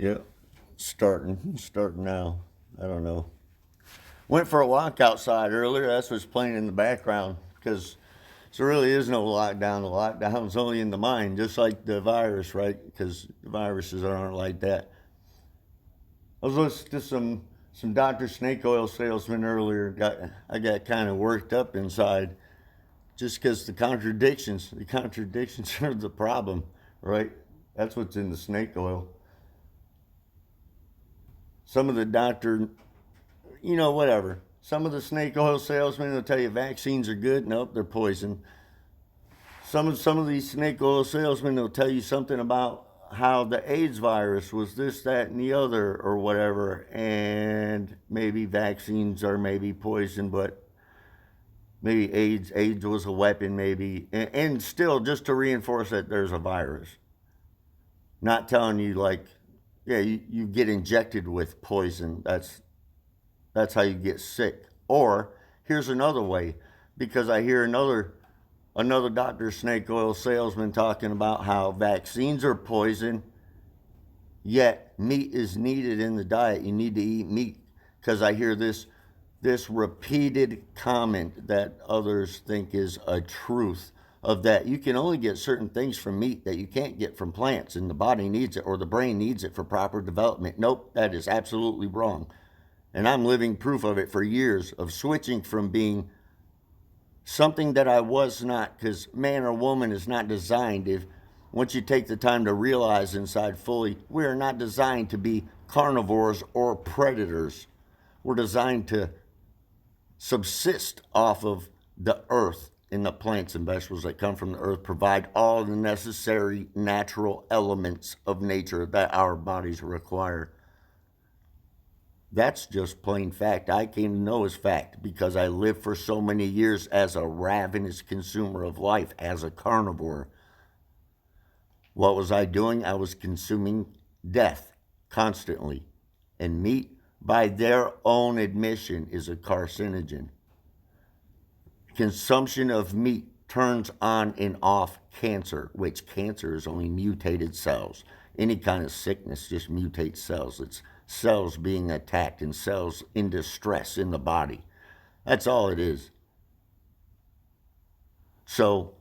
Yep. Starting now. I don't know. Went for a walk outside earlier. That's what's playing in the background because there really is no lockdown. The lockdown's only in the mind, just like the virus, right? Because the viruses aren't like that. I was listening to some Dr. Snake Oil salesman earlier. I got kind of worked up inside just because the contradictions are the problem, right? That's what's in the snake oil. Some of the doctor, whatever. Some of the snake oil salesmen will tell you vaccines are good. Nope, they're poison. Some of these snake oil salesmen will tell you something about how the AIDS virus was this, that, and the other, or whatever, and maybe vaccines are maybe poison, but maybe AIDS was a weapon, maybe, and still just to reinforce that there's a virus. Not telling you like, yeah, you get injected with poison. That's how you get sick. Or here's another way, because I hear another Dr. Snake Oil salesman talking about how vaccines are poison, yet meat is needed in the diet. You need to eat meat. Because I hear this repeated comment that others think is a truth of that you can only get certain things from meat that you can't get from plants, and the body needs it or the brain needs it for proper development. Nope, that is absolutely wrong. And I'm living proof of it for years of switching from being something that I was not, because man or woman is not designed, if once you take the time to realize inside fully, we are not designed to be carnivores or predators. We're designed to subsist off of the earth, and the plants and vegetables that come from the earth provide all the necessary natural elements of nature that our bodies require. That's just plain fact. I came to know as fact because I lived for so many years as a ravenous consumer of life, as a carnivore. What was I doing? I was consuming death constantly. And meat, by their own admission, is a carcinogen. Consumption of meat turns on and off cancer, which cancer is only mutated cells. Any kind of sickness just mutates cells. It's cells being attacked and cells in distress in the body. That's all it is. So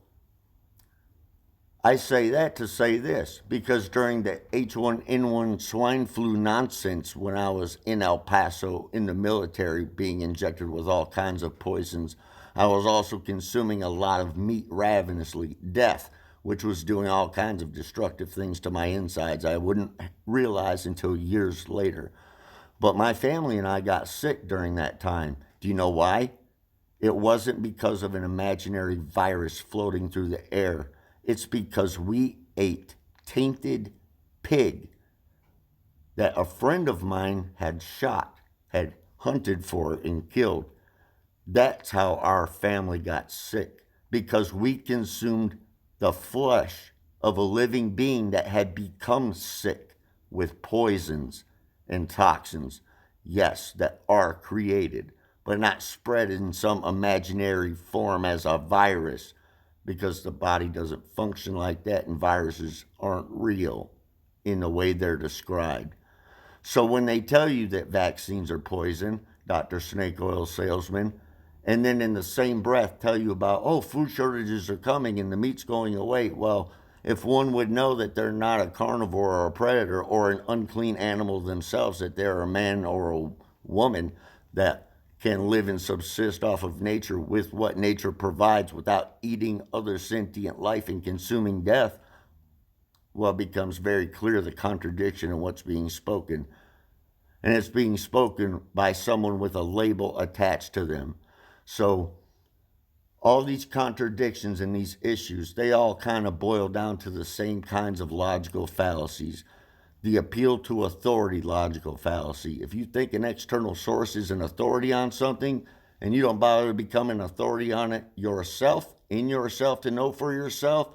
I say that to say this, because during the H1N1 swine flu nonsense, when I was in El Paso in the military being injected with all kinds of poisons, I was also consuming a lot of meat ravenously, death, which was doing all kinds of destructive things to my insides. I wouldn't realize until years later. But my family and I got sick during that time. Do you know why? It wasn't because of an imaginary virus floating through the air. It's because we ate tainted pig that a friend of mine had shot, had hunted for and killed. That's how our family got sick, because we consumed the flesh of a living being that had become sick with poisons and toxins, yes, that are created, but not spread in some imaginary form as a virus, because the body doesn't function like that and viruses aren't real in the way they're described. So when they tell you that vaccines are poison, Dr. Snake Oil salesman, and then in the same breath tell you about, oh, food shortages are coming and the meat's going away. Well, if one would know that they're not a carnivore or a predator or an unclean animal themselves, that they're a man or a woman that can live and subsist off of nature with what nature provides without eating other sentient life and consuming death, well, it becomes very clear the contradiction in what's being spoken. And it's being spoken by someone with a label attached to them. So all these contradictions and these issues, they all kind of boil down to the same kinds of logical fallacies. The appeal to authority logical fallacy. If you think an external source is an authority on something and you don't bother to become an authority on it yourself, in yourself to know for yourself,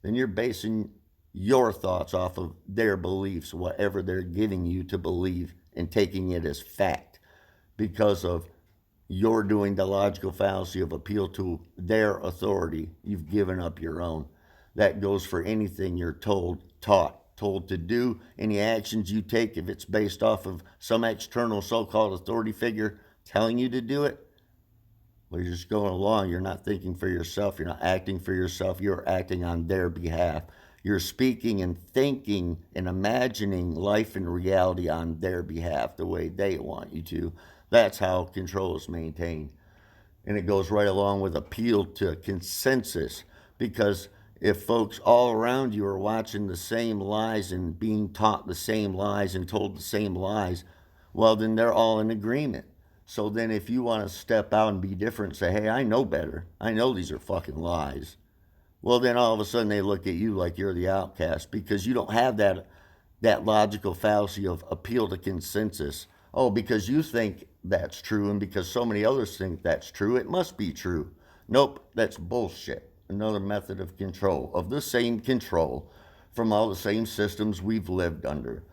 then you're basing your thoughts off of their beliefs, whatever they're giving you to believe, and taking it as fact because of you're doing the logical fallacy of appeal to their authority. You've given up your own. That goes for anything you're told, taught, told to do, any actions you take, if it's based off of some external so-called authority figure telling you to do it, well, you're just going along. You're not thinking for yourself. You're not acting for yourself. You're acting on their behalf. You're speaking and thinking and imagining life and reality on their behalf the way they want you to. That's how control is maintained. And it goes right along with appeal to consensus, because if folks all around you are watching the same lies and being taught the same lies and told the same lies, well, then they're all in agreement. So then if you want to step out and be different, say, hey, I know better. I know these are fucking lies. Well, then all of a sudden they look at you like you're the outcast, because you don't have that logical fallacy of appeal to consensus. Oh, because you think that's true and because so many others think that's true, it must be true. Nope, that's bullshit. Another method of control, of the same control from all the same systems we've lived under.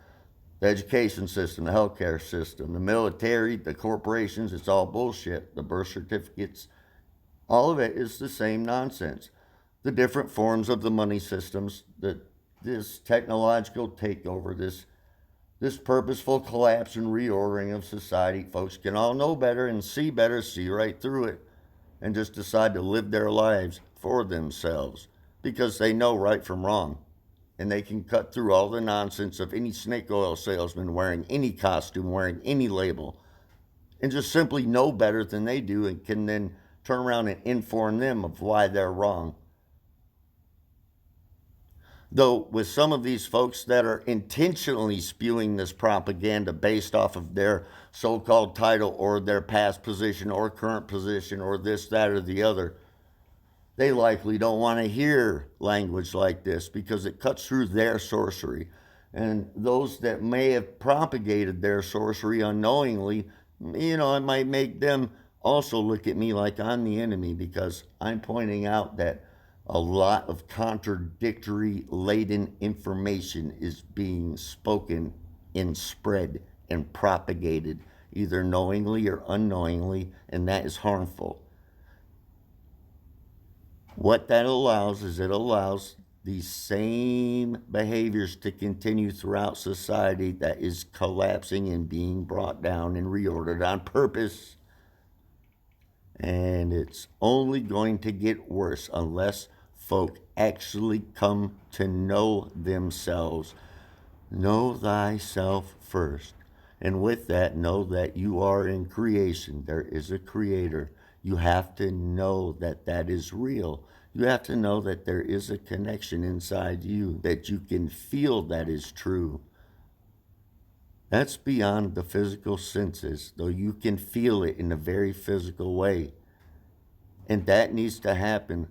The education system, the healthcare system, the military, the corporations, it's all bullshit. The birth certificates, all of it is the same nonsense. The different forms of the money systems, this technological takeover, this purposeful collapse and reordering of society, folks can all know better and see better, see right through it, and just decide to live their lives for themselves because they know right from wrong. And they can cut through all the nonsense of any snake oil salesman wearing any costume, wearing any label, and just simply know better than they do and can then turn around and inform them of why they're wrong. Though with some of these folks that are intentionally spewing this propaganda based off of their so-called title or their past position or current position or this, that, or the other, they likely don't want to hear language like this because it cuts through their sorcery. And those that may have propagated their sorcery unknowingly, it might make them also look at me like I'm the enemy because I'm pointing out that a lot of contradictory laden information is being spoken and spread and propagated, either knowingly or unknowingly, and that is harmful. What that allows is it allows these same behaviors to continue throughout society that is collapsing and being brought down and reordered on purpose. And it's only going to get worse unless folk actually come to know themselves. Know thyself first. And with that, know that you are in creation. There is a creator. You have to know that that is real. You have to know that there is a connection inside you, that you can feel that is true. That's beyond the physical senses, though you can feel it in a very physical way. And that needs to happen.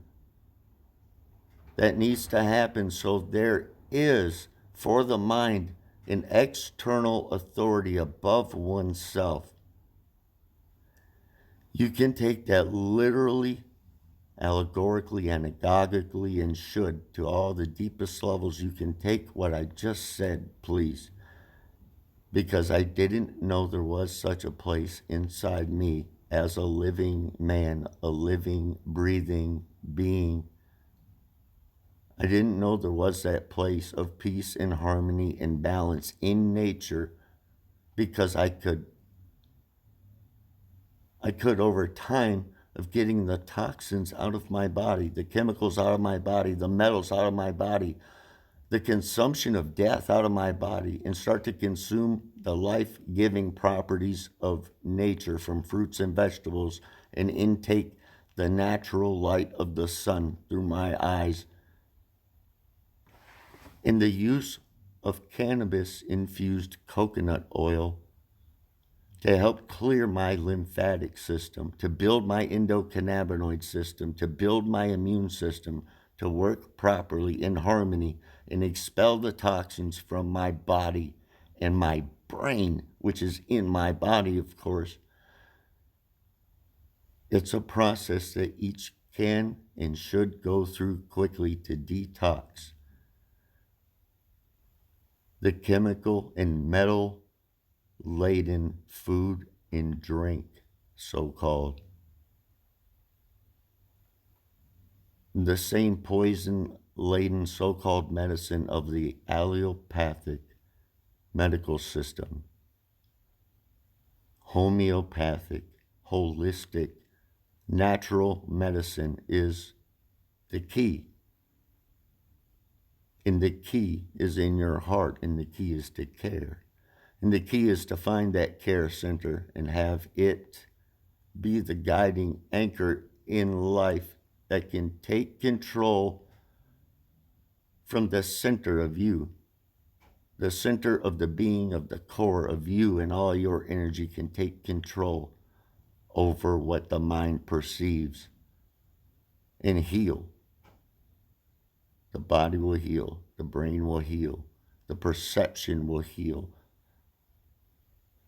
That needs to happen so there is, for the mind, an external authority above oneself. You can take that literally, allegorically, anagogically, and should to all the deepest levels. You can take what I just said, please, because I didn't know there was such a place inside me as a living man, a living, breathing being. I didn't know there was that place of peace and harmony and balance in nature, because I could over time of getting the toxins out of my body, the chemicals out of my body, the metals out of my body, the consumption of death out of my body, and start to consume the life-giving properties of nature from fruits and vegetables, and intake the natural light of the sun through my eyes. In the use of cannabis-infused coconut oil to help clear my lymphatic system, to build my endocannabinoid system, to build my immune system, to work properly in harmony and expel the toxins from my body and my brain, which is in my body, of course. It's a process that each can and should go through quickly to detox the chemical and metal laden food and drink, so-called. The same poison laden so-called medicine of the allopathic medical system. Homeopathic, holistic, natural medicine is the key. And the key is in your heart, and the key is to care. And the key is to find that care center and have it be the guiding anchor in life that can take control from the center of you. The center of the being of the core of you, and all your energy can take control over what the mind perceives and heal. The body will heal, the brain will heal, the perception will heal.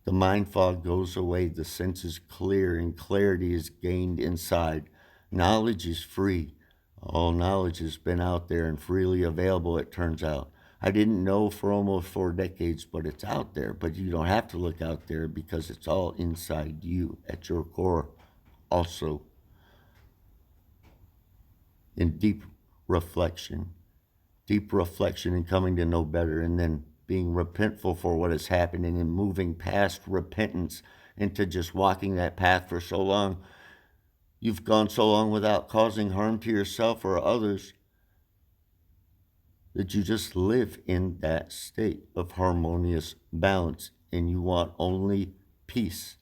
The mind fog goes away, the senses clear, and clarity is gained inside. Knowledge is free. All knowledge has been out there and freely available, it turns out. I didn't know for almost 4 decades, but it's out there. But you don't have to look out there because it's all inside you, at your core also. In deep reflection and coming to know better, and then being repentful for what is happening and moving past repentance into just walking that path for so long. You've gone so long without causing harm to yourself or others that you just live in that state of harmonious balance, and you want only peace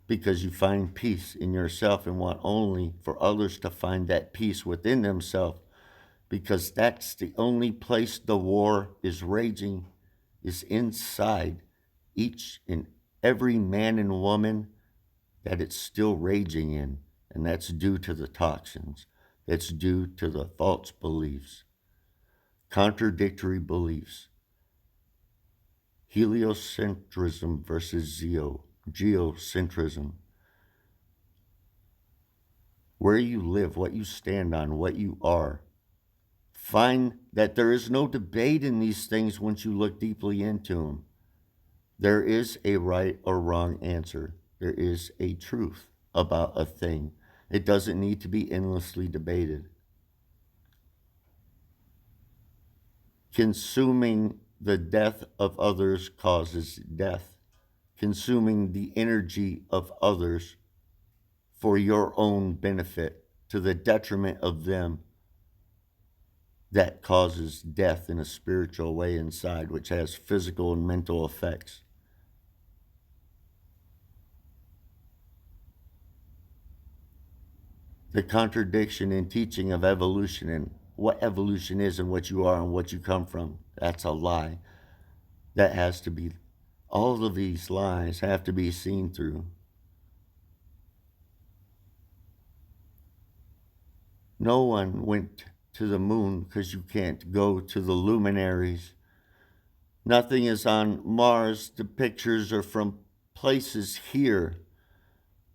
because you find peace in yourself and want only for others to find that peace within themselves, because that's the only place the war is raging, is inside each and every man and woman that it's still raging in. And that's due to the toxins. That's due to the false beliefs, contradictory beliefs, heliocentrism versus geocentrism. Where you live, what you stand on, what you are. Find that there is no debate in these things once you look deeply into them. There is a right or wrong answer. There is a truth about a thing. It doesn't need to be endlessly debated. Consuming the death of others causes death. Consuming the energy of others for your own benefit, to the detriment of them, that causes death in a spiritual way inside, which has physical and mental effects. The contradiction in teaching of evolution and what evolution is and what you are and what you come from, that's a lie. That has to be, all of these lies have to be seen through. No one went to the moon because you can't go to the luminaries. Nothing is on Mars. The pictures are from places here.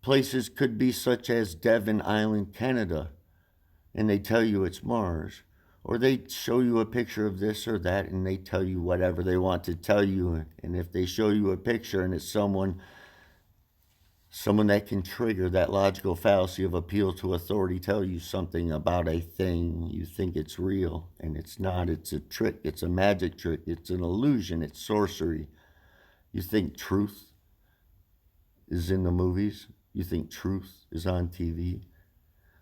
Places could be such as Devon Island, Canada, and they tell you it's Mars. Or they show you a picture of this or that, and they tell you whatever they want to tell you. And if they show you a picture and it's someone that can trigger that logical fallacy of appeal to authority, tell you something about a thing, you think it's real, and it's not. It's a trick. It's a magic trick. It's an illusion. It's sorcery. You think truth is in the movies. You think truth is on TV.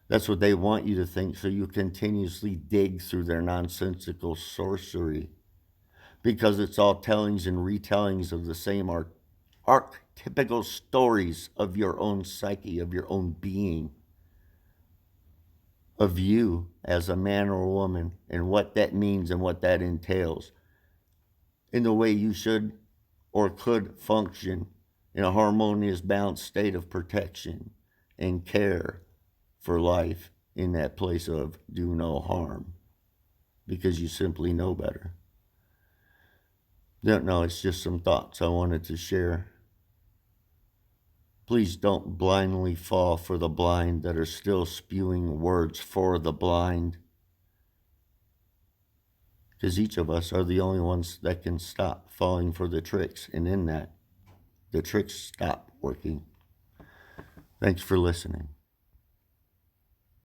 That's what they want you to think, so you continuously dig through their nonsensical sorcery, because it's all tellings and retellings of the same archetypical stories of your own psyche, of your own being, of you as a man or a woman, and what that means and what that entails, in the way you should or could function in a harmonious, balanced state of protection and care for life in that place of do no harm, because you simply know better. No, it's just some thoughts I wanted to share. Please don't blindly fall for the blind that are still spewing words for the blind, because each of us are the only ones that can stop falling for the tricks, and in that, the tricks stop working. Thanks for listening.